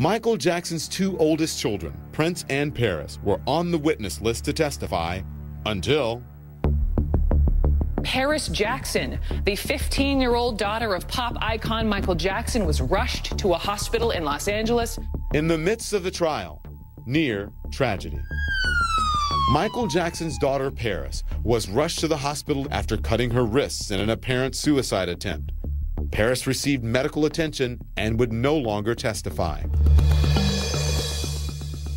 Michael Jackson's two oldest children, Prince and Paris, were on the witness list to testify until Paris Jackson, the 15-year-old daughter of pop icon Michael Jackson, was rushed to a hospital in Los Angeles. In the midst of the trial, near tragedy. Michael Jackson's daughter, Paris, was rushed to the hospital after cutting her wrists in an apparent suicide attempt. Paris received medical attention and would no longer testify.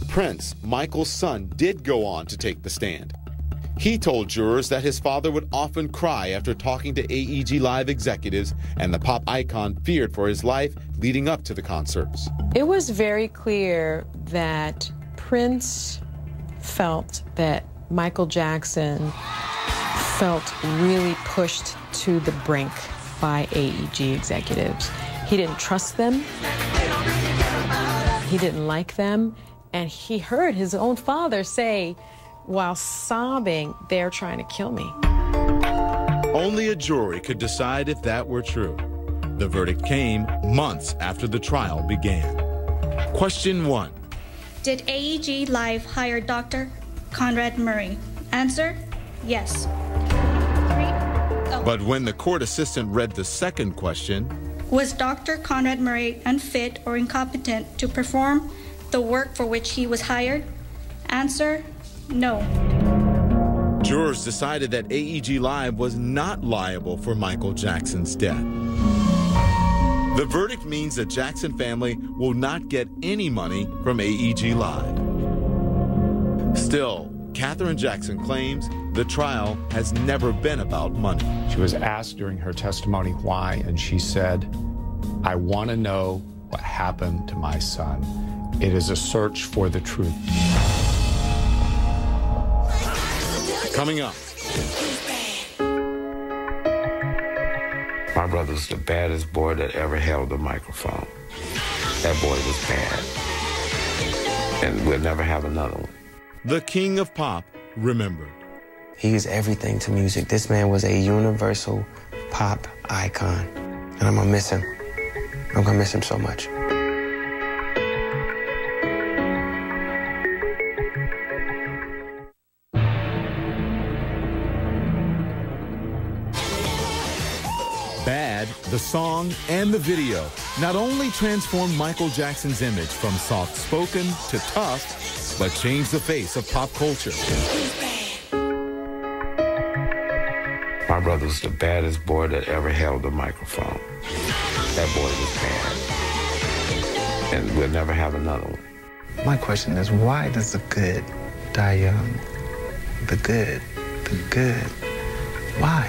Prince, Michael's son, did go on to take the stand. He told jurors that his father would often cry after talking to AEG Live executives, and the pop icon feared for his life leading up to the concerts. It was very clear that Prince felt that Michael Jackson felt really pushed to the brink by AEG executives. He didn't trust them, he didn't like them, and he heard his own father say, while sobbing, "They're trying to kill me." Only a jury could decide if that were true. The verdict came months after the trial began. Question 1. Did AEG Live hire Dr. Conrad Murray? Answer, yes. 3. But when the court assistant read the second question, Was Dr. Conrad Murray unfit or incompetent to perform the work for which he was hired? Answer, no. jurors decided that AEG Live was not liable for Michael Jackson's death. The verdict means the Jackson family will not get any money from AEG Live. Still, Katherine Jackson claims the trial has never been about money. She was asked during her testimony why, and she said, "I want to know what happened to my son. It is a search for the truth." Coming up. My brother's the baddest boy that ever held a microphone. That boy was bad. And we'll never have another one. The king of pop remembered. He's everything to music. This man was a universal pop icon. And I'm gonna miss him. I'm gonna miss him so much. Bad, the song, and the video not only transformed Michael Jackson's image from soft-spoken to tough, but changed the face of pop culture. My brother's the baddest boy that ever held a microphone. That boy was bad. And we'll never have another one. My question is, why does the good die young? The good. Why?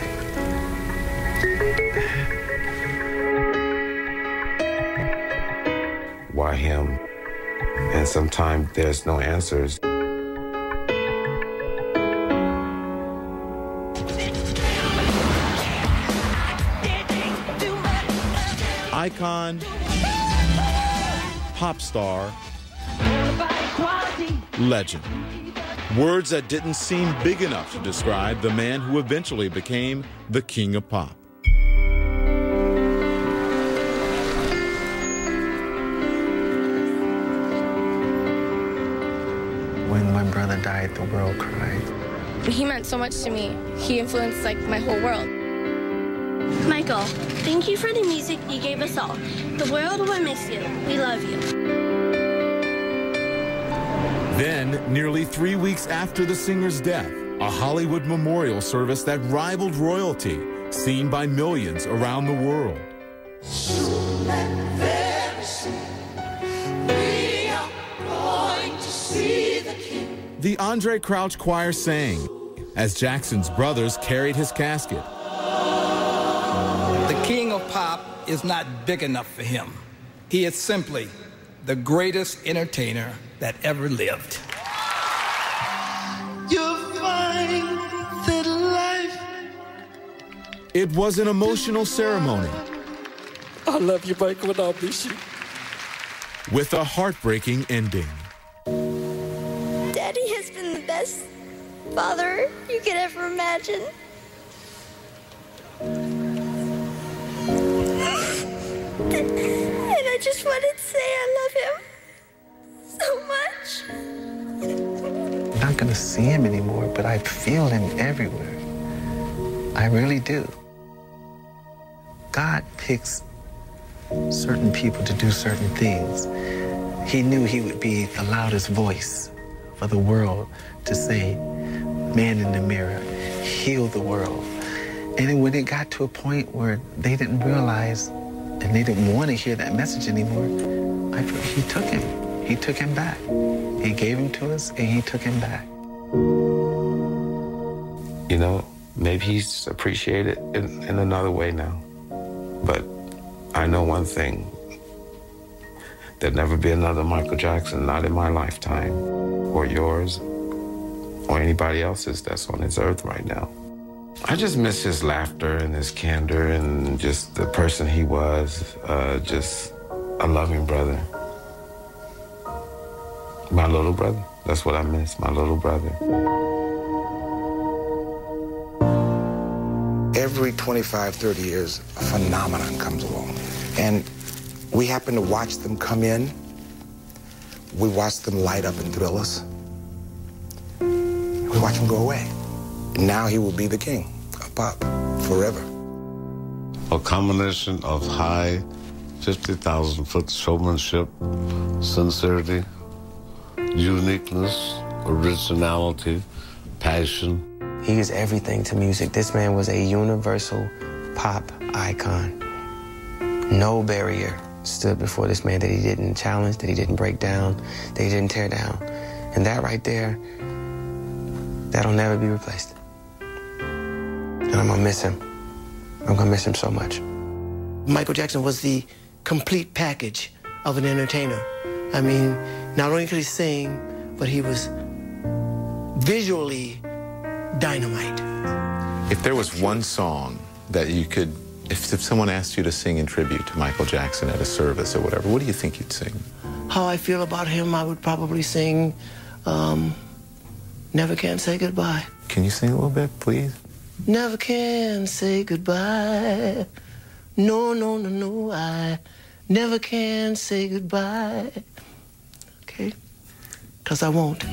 Why him? And sometimes there's no answers. Icon, pop star, legend. Words that didn't seem big enough to describe the man who eventually became the king of pop. When my brother died, the world cried. He meant so much to me. He influenced, my whole world. Michael, thank you for the music you gave us all. The world will miss you. We love you. Then, nearly 3 weeks after the singer's death, a Hollywood memorial service that rivaled royalty, seen by millions around the world. Soon and very soon, we are going to see the king. The Andre Crouch Choir sang as Jackson's brothers carried his casket. The king of pop is not big enough for him. He is simply the greatest entertainer that ever lived. You'll find that life. It was an emotional ceremony. I love you, Michael, and I'll miss you. With a heartbreaking ending. Daddy has been the best father you could ever imagine. And I just wanted to say I love him. going to see him anymore, but I feel him everywhere. I really do. God picks certain people to do certain things. He knew he would be the loudest voice for the world to say, man in the mirror, heal the world. And then when it got to a point where they didn't realize and they didn't want to hear that message anymore, I feel he took him. He took him back. He gave him to us, and he took him back. You know, maybe he's appreciated in another way now. But I know one thing. There'll never be another Michael Jackson, not in my lifetime, or yours, or anybody else's that's on this earth right now. I just miss his laughter and his candor and just the person he was, just a loving brother. My little brother, that's what I miss, my little brother. Every 25, 30 years, a phenomenon comes along. And we happen to watch them come in. We watch them light up and thrill us. We watch them go away. Now he will be the king of pop forever. A combination of high 50,000-foot showmanship, sincerity, uniqueness, originality, passion. He is everything to music. This man was a universal pop icon. No barrier stood before this man that he didn't challenge, that he didn't break down, that he didn't tear down. And that right there, that'll never be replaced. And I'm gonna miss him. I'm gonna miss him so much. Michael Jackson was the complete package of an entertainer. I mean, not only could he sing, but he was visually dynamite. If there was one song that you could, if someone asked you to sing in tribute to Michael Jackson at a service or whatever, what do you think you'd sing? How I feel about him, I would probably sing Never Can Say Goodbye. Can you sing a little bit, please? Never can say goodbye. No, no, no, no, I never can say goodbye. Okay? 'Cause I won't.